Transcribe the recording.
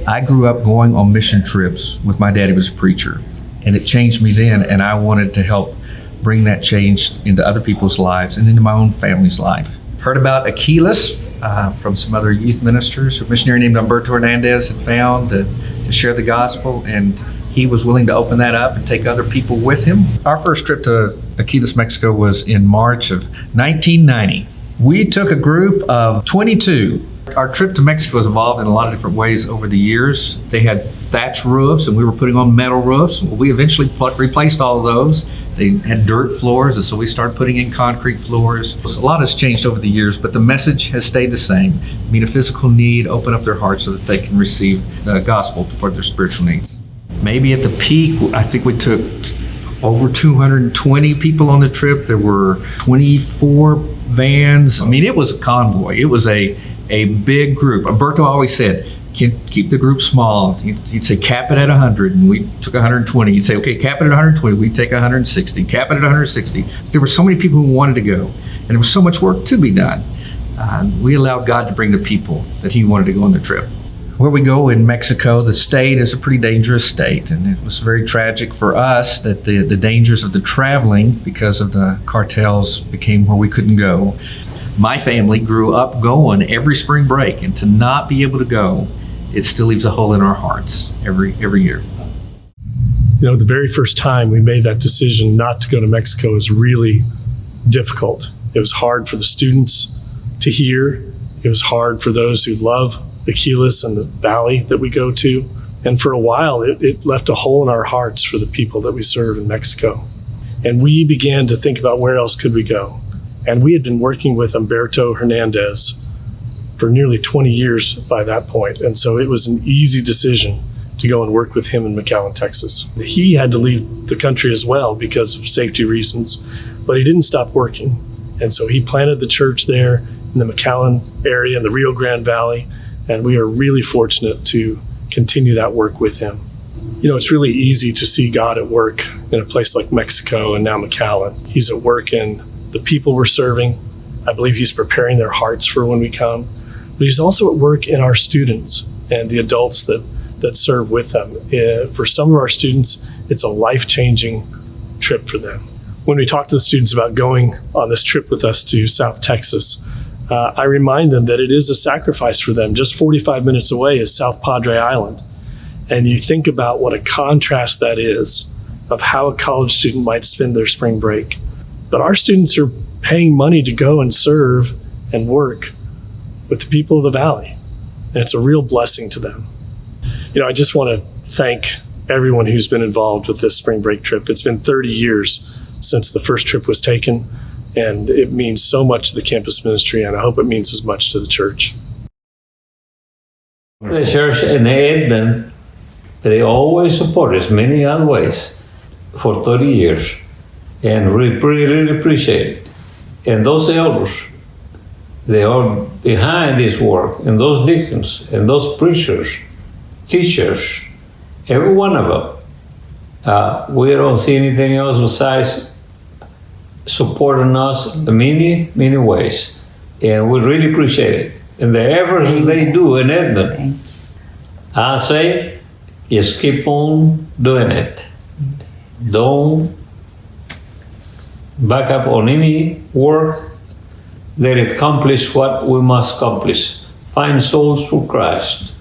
I grew up going on mission trips with my daddy was a preacher, and it changed me then, and I wanted to help bring that change into other people's lives and into my own family's life. Heard about Aquiles from some other youth ministers. A missionary named Humberto Hernandez had found to share the gospel, and he was willing to open that up and take other people with him. Our first trip to Aquiles, Mexico was in March of 1990. We took a group of 22. Our trip to Mexico has evolved in a lot of different ways over the years. They had thatch roofs and we were putting on metal roofs. We eventually replaced all of those. They had dirt floors, and so we started putting in concrete floors. A lot has changed over the years, but the message has stayed the same. Meet a physical need, open up their hearts so that they can receive the gospel for their spiritual needs. Maybe at the peak, I think we took over 220 people on the trip. There were 24 vans. I mean, it was a convoy. It was a big group. Humberto always said, keep the group small. He'd say, cap it at 100, and we took 120. He'd say, okay, cap it at 120. We'd take 160. Cap it at 160. There were so many people who wanted to go, and there was so much work to be done. We allowed God to bring the people that He wanted to go on the trip. Where we go in Mexico, the state is a pretty dangerous state, and it was very tragic for us that the dangers of the traveling because of the cartels became where we couldn't go. My family grew up going every spring break, and to not be able to go, it still leaves a hole in our hearts every year. You know, the very first time we made that decision not to go to Mexico was really difficult. It was hard for the students to hear. It was hard for those who love Aquiles and the valley that we go to. And for a while, it left a hole in our hearts for the people that we serve in Mexico. And we began to think about where else could we go. And we had been working with Humberto Hernandez for nearly 20 years by that point. And so it was an easy decision to go and work with him in McAllen, Texas. He had to leave the country as well because of safety reasons, but he didn't stop working. And so he planted the church there in the McAllen area in the Rio Grande Valley. And we are really fortunate to continue that work with him. You know, it's really easy to see God at work in a place like Mexico and now McAllen. He's at work in the people we're serving. I believe He's preparing their hearts for when we come. But He's also at work in our students and the adults that serve with them. For some of our students, it's a life-changing trip for them. When we talk to the students about going on this trip with us to South Texas, I remind them that it is a sacrifice for them. Just 45 minutes away is South Padre Island. And you think about what a contrast that is of how a college student might spend their spring break. But our students are paying money to go and serve and work with the people of the valley. And it's a real blessing to them. You know, I just want to thank everyone who's been involved with this spring break trip. It's been 30 years since the first trip was taken. And it means so much to the campus ministry, and I hope it means as much to the church. The church in Edmond, they always support us many other ways for 30 years, and we really appreciate it. And those elders, they are behind this work, and those deacons, and those preachers, teachers, every one of them. We don't see anything else besides supporting us in many ways, and we really appreciate it. And the efforts they do in Edmond, I say, just keep on doing it. Don't back up on any work that accomplish what we must accomplish. Find souls for Christ.